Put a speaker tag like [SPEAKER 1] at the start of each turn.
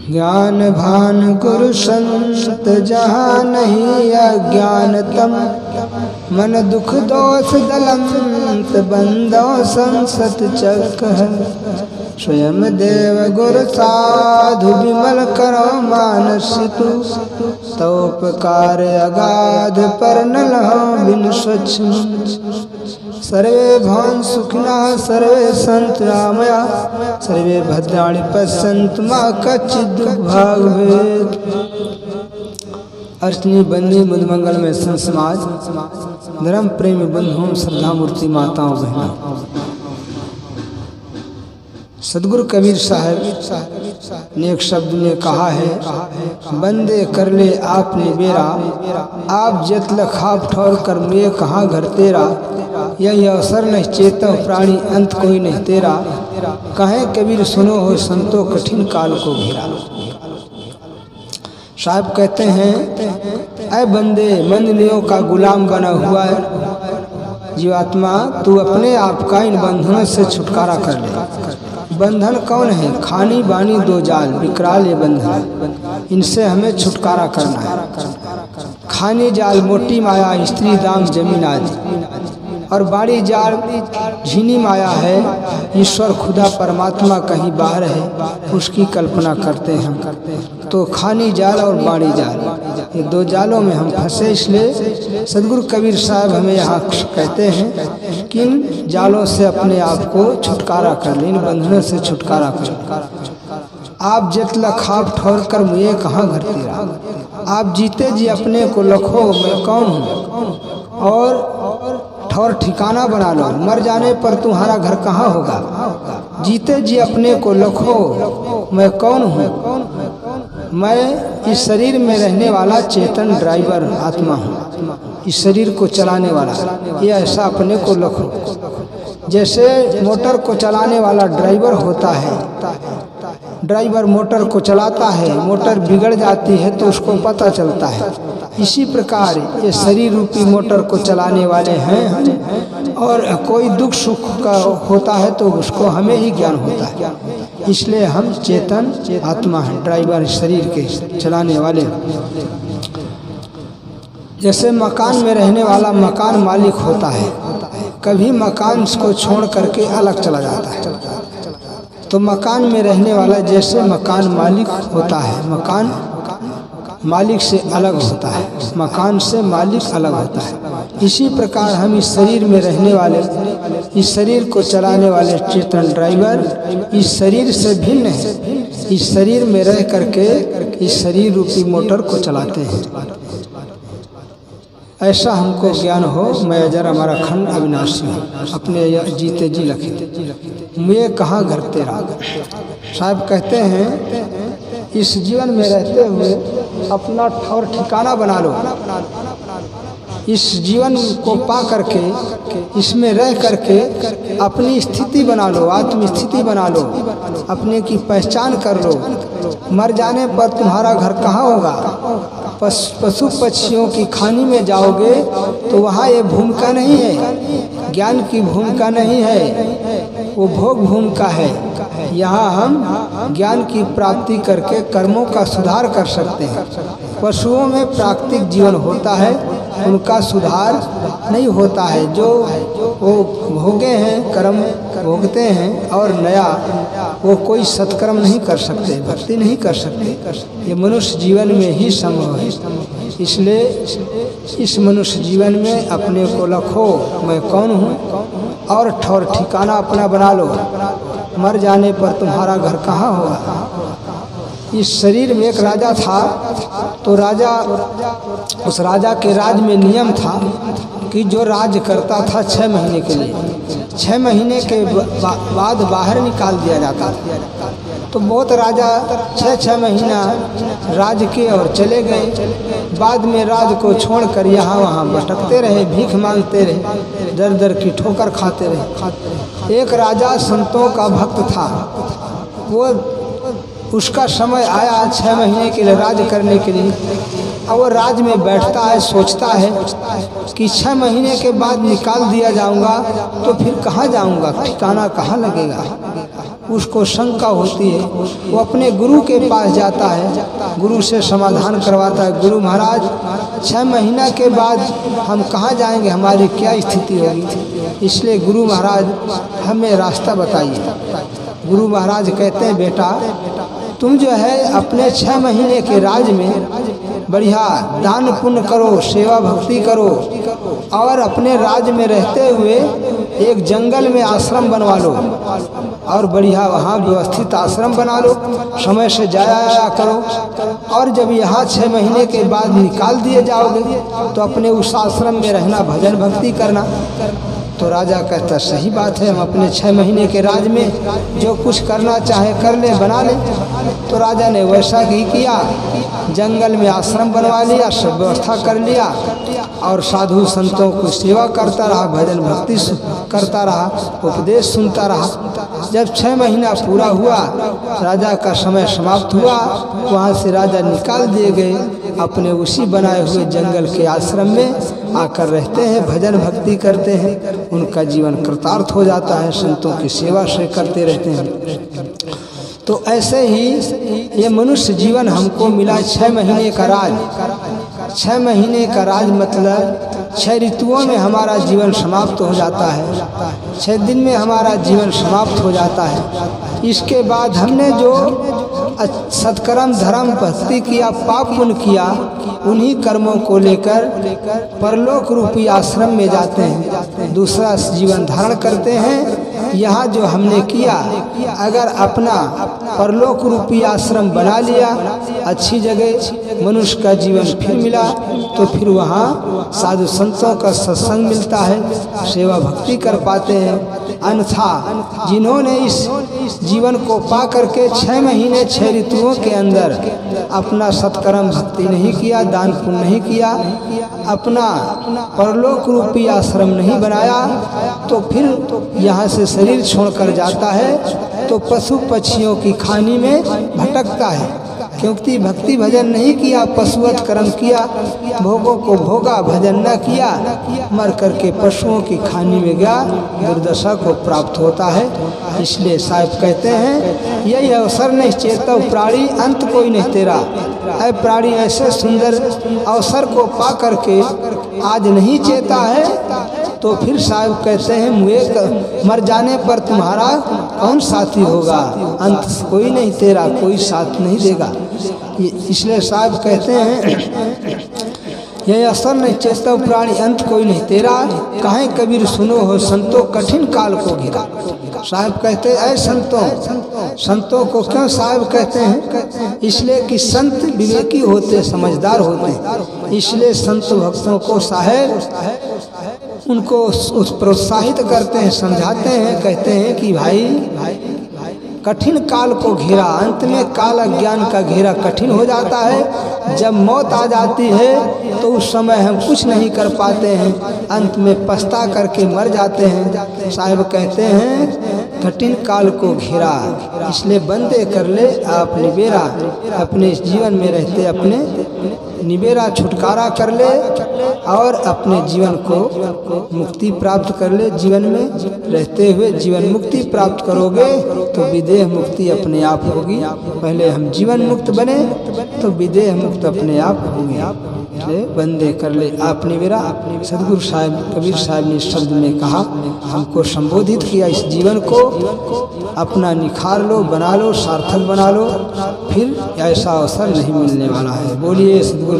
[SPEAKER 1] ज्ञान भान गुरु संत जहाँ नहीं अज्ञानतम, मन दुख दोष दलंत बंदो संसत चक है। स्वयं देव गुरु साधु विमल करो मानस तू, तोपकार अगाध पर न लहो बिन स्वच्छ। सर्वे भवन सुखिना सर्वे संत रामया, सर्वे भद्राणि पश्यन्तु मा कच्चित् दुर्भाग भवेत्। अर्चनी बंदी बुद्ध मंगल में संत समाज, धर्म प्रेमी बंधुओं, श्रद्धा मूर्ति माताओं बहनों, सदगुरु कबीर साहब ने एक शब्द में कहा है, बंदे कर ले आपने बेरा, आप जत लखाप ठौर कर मैं कहाँ घर तेरा। यही अवसर नहीं चेतो प्राणी अंत कोई नहीं तेरा, कहें कबीर सुनो हो संतो कठिन काल को घेरा। साहब कहते हैं, ऐ बंदे मंदलियों का गुलाम बना हुआ है जीवात्मा, तू अपने आप का इन बंधनों से छुटकारा कर ले। बंधन कौन है? खानी बानी दो जाल विकराल ये बंधन, इनसे हमें छुटकारा करना है। खानी जाल मोटी माया स्त्री दाम जमीन आदि, और बाड़ी जाल झीनी माया है ईश्वर खुदा परमात्मा कहीं बाहर है, उसकी कल्पना करते हैं हम। तो खानी जाल और बाड़ी जाल, ये दो जालों में हम फंसे। इसलिए सदगुरु कबीर साहब हमें यहाँ कहते हैं कि इन जालों से अपने आप को छुटकारा कर ले, इन बंधनों से छुटकारा कर। आप जितला खाप ठोर कर मुझे कहाँ घर तेरा, आप जीते जी अपने को लखो मैं कौन हूँ, और ठौर ठिकाना बना लो, मर जाने पर तुम्हारा घर कहाँ होगा। जीते जी अपने को लखो मैं कौन हूँ, मैं इस शरीर में रहने वाला चेतन ड्राइवर आत्मा हूँ, इस शरीर को चलाने वाला। ये ऐसा अपने को लखो। जैसे मोटर को चलाने वाला ड्राइवर होता है, ड्राइवर मोटर को चलाता है, मोटर बिगड़ जाती है तो उसको पता चलता है। इसी प्रकार ये शरीर रूपी मोटर को चलाने वाले हैं, और कोई दुख सुख का होता है तो उसको हमें ही ज्ञान होता है। इसलिए हम चेतन आत्मा है, ड्राइवर शरीर के चलाने वाले। जैसे मकान में रहने वाला मकान मालिक होता है, कभी मकान को छोड़ करके अलग चला जाता है, तो मकान में रहने वाला जैसे मकान मालिक होता है, मकान मालिक से अलग होता है, मकान से मालिक अलग होता है। इसी प्रकार हम इस शरीर में रहने वाले, इस शरीर को चलाने वाले चेतन ड्राइवर इस शरीर से भिन्न है। इस शरीर में रह करके इस शरीर रूपी मोटर को चलाते हैं। ऐसा हमको ज्ञान हो, मैं अजर हमारा खंड अविनाशी हूँ, अपने जीते जी लखे मैं कहाँ घर तेरा। साहब कहते हैं, इस जीवन में रहते हुए अपना ठौर ठिकाना बना लो। इस जीवन को पा करके, इसमें रह करके अपनी स्थिति बना लो, आत्म स्थिति बना लो, अपने की पहचान कर लो। मर जाने पर तुम्हारा घर कहाँ होगा? पशु पक्षियों की खानी में जाओगे तो वहाँ ये भूमिका नहीं है, ज्ञान की भूमिका नहीं है, वो भोग भूमिका है। यहाँ हम ज्ञान की प्राप्ति करके कर्मों का सुधार कर सकते हैं। पशुओं में प्राकृतिक जीवन होता है, उनका सुधार नहीं होता है। जो वो भोगे हैं, कर्म भोगते हैं, और नया वो कोई सत्कर्म नहीं कर सकते, भक्ति नहीं कर सकते। ये मनुष्य जीवन में ही संभव है। इसलिए इस मनुष्य जीवन में अपने को लखो मैं कौन हूँ, और ठौर ठिकाना अपना बना लो। मर जाने पर तुम्हारा घर कहाँ होगा। इस शरीर में एक राजा था, तो राजा, उस राजा के राज में नियम था कि जो राज करता था 6 महीने के लिए, 6 महीने के बाद बाहर निकाल दिया जाता था। तो बहुत राजा 6-6 महीना राज के और चले गए। बाद में राज को छोड़कर यहाँ वहाँ भटकते रहे, भीख मांगते रहे, दर दर की ठोकर खाते रहे। एक राजा संतों का भक्त था, वो उसका समय आया 6 महीने के लिए राज करने के लिए। अब वो राज में बैठता है, सोचता है कि 6 महीने के बाद निकाल दिया जाऊंगा तो फिर कहाँ जाऊंगा, ठिकाना कहाँ लगेगा। उसको शंका होती है, वो अपने गुरु के पास जाता है, गुरु से समाधान करवाता है। गुरु महाराज 6 महीना के बाद हम कहाँ जाएंगे, हमारी क्या स्थिति होगी, इसलिए गुरु महाराज हमें रास्ता बताइए। गुरु महाराज कहते हैं बेटा तुम जो है अपने 6 महीने के राज में बढ़िया दान पुण्य करो, सेवा भक्ति करो, और अपने राज्य में रहते हुए एक जंगल में आश्रम बनवा लो और बढ़िया वहाँ व्यवस्थित आश्रम बना लो, समय से जाया आया करो। और जब यहाँ 6 महीने के बाद निकाल दिए जाओगे तो अपने उस आश्रम में रहना, भजन भक्ति करना। तो राजा कहता सही बात है, हम अपने 6 महीने के राज में जो कुछ करना चाहे कर ले, बना ले। तो राजा ने वैसा ही किया, जंगल में आश्रम बनवा लिया, सब व्यवस्था कर लिया और साधु संतों को सेवा करता रहा, भजन भक्ति करता रहा, उपदेश सुनता रहा। जब 6 महीना पूरा हुआ, राजा का समय समाप्त हुआ, वहाँ से राजा निकाल दिए गए, अपने उसी बनाए हुए जंगल के आश्रम में आकर रहते हैं, भजन भक्ति करते हैं, उनका जीवन कृतार्थ हो जाता है, संतों की सेवा से करते रहते हैं। तो ऐसे ही ये मनुष्य जीवन हमको मिला 6 महीने का राज। 6 महीने का राज मतलब 6 ऋतुओं में हमारा जीवन समाप्त हो जाता है, 6 दिन में हमारा जीवन समाप्त हो जाता है। इसके बाद हमने जो सत्कर्म धर्म भक्ति किया, पाप पुण्य किया, उन्हीं कर्मों को लेकर परलोक रूपी आश्रम में जाते हैं, दूसरा जीवन धारण करते हैं। यहाँ जो हमने किया, अगर अपना परलोक रूपी आश्रम बना लिया, अच्छी जगह मनुष्य का जीवन फिर मिला, तो फिर वहाँ साधु संतों का सत्संग मिलता है, सेवा भक्ति कर पाते हैं। अन्यथा जिन्होंने इस जीवन को पा करके 6 महीने 6 ऋतुओं के अंदर अपना सत्कर्म भक्ति नहीं किया, दान पुण्य नहीं किया, अपना परलोक रूपी आश्रम नहीं बनाया, तो फिर यहाँ से शरीर छोड़कर जाता है तो पशु पक्षियों की खानी में भटकता है। क्योंकि भक्ति भजन नहीं किया, पशुवत कर्म किया, भोगों को भोगा, भजन न किया, मर करके पशुओं की खानी में गया, दुर्दशा को प्राप्त होता है। इसलिए साहब कहते हैं यही अवसर नहीं चेता प्राणी अंत कोई नहीं तेरा। ऐ प्राणी ऐसे सुंदर अवसर को पा करके आज नहीं चेता है, तो फिर साहब कहते हैं मुझे मर जाने पर तुम्हारा कौन साथी होगा, अंत कोई नहीं तेरा, कोई साथ नहीं देगा। इसलिए साहब कहते हैं यह असर नहीं चेता प्राणी अंत कोई नहीं तेरा, कहे कबीर सुनो हो संतों कठिन काल को घिरा। साहब कहते हैं ऐ संतों को क्यों साहब कहते हैं, इसलिए कि संत विवेकी होते, समझदार होते, इसलिए संत भक्तों को साहब उनको प्रोत्साहित करते हैं, समझाते हैं, कहते हैं कि भाई कठिन काल को घेरा, अंत में काल अज्ञान का घेरा कठिन हो जाता है। जब मौत आ जाती है तो उस समय हम कुछ नहीं कर पाते हैं, अंत में पछता करके मर जाते हैं। साहिब कहते हैं कठिन काल को घेरा, इसलिए बंदे कर ले आप निबेरा, अपने जीवन में रहते अपने निबेरा छुटकारा कर ले और अपने जीवन को मुक्ति प्राप्त कर ले। जीवन में रहते हुए जीवन मुक्ति प्राप्त करोगे तो विदेह मुक्ति अपने आप होगी। पहले हम जीवन मुक्त बने तो विदेह मुक्त अपने आप होंगे। बंदे कर ले आप निबेरा। सदगुरु साहब कबीर साहब ने शब्द में कहा, हमको संबोधित किया, इस जीवन को अपना निखार लो, बना लो, सार्थक बना लो, फिर ऐसा अवसर नहीं मिलने वाला है। बोलिए सदगुरु।